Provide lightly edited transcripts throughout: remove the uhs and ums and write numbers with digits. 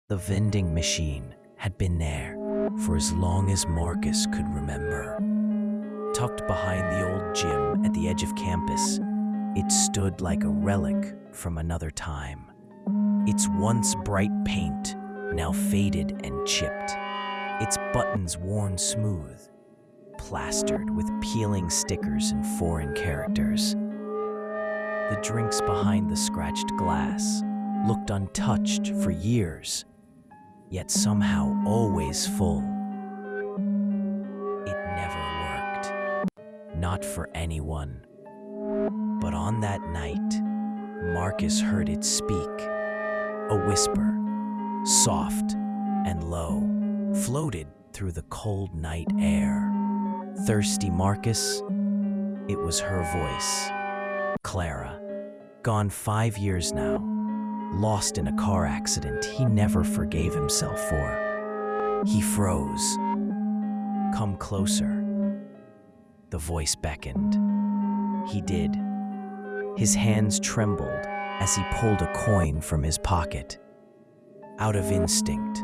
The vending machine had been there for as long as Marcus could remember. Tucked behind the old gym at the edge of campus, it stood like a relic from another time. Its once bright paint now faded and chipped, its buttons worn smooth, plastered with peeling stickers and foreign characters. The drinks behind the scratched glass looked untouched for years, yet somehow always full. It never worked. Not for anyone. But on that night, Marcus heard it speak. A whisper, soft and low, floated through the cold night air. Thirsty Marcus, it was her voice. Clara, gone 5 years now, lost in a car accident he never forgave himself for. He froze. Come closer. The voice beckoned. He did. His hands trembled as he pulled a coin from his pocket. Out of instinct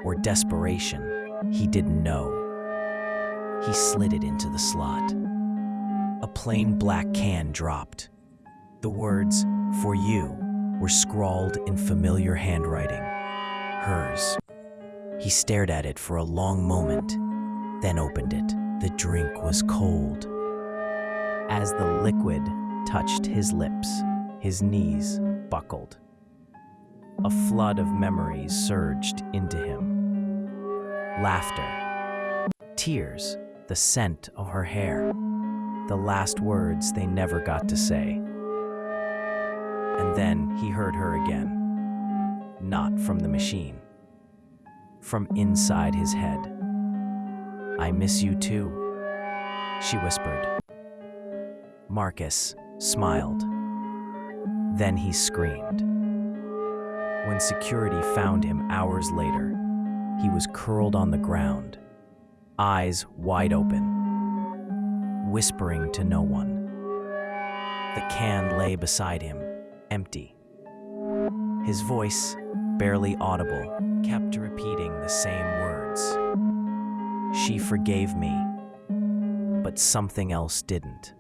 or desperation, he didn't know. He slid it into the slot. A plain black can dropped. The words, "For you," were scrawled in familiar handwriting. Hers. He stared at it for a long moment, then opened it. The drink was cold. As the liquid touched his lips, his knees buckled. A flood of memories surged into him. Laughter, tears, the scent of her hair, the last words they never got to say. And then he heard her again, not from the machine, from inside his head. "I miss you too," she whispered. Marcus smiled. Then he screamed. When security found him hours later, he was curled on the ground, eyes wide open, whispering to no one. The can lay beside him, empty. His voice, barely audible, kept repeating the same words. She forgave me, but something else didn't.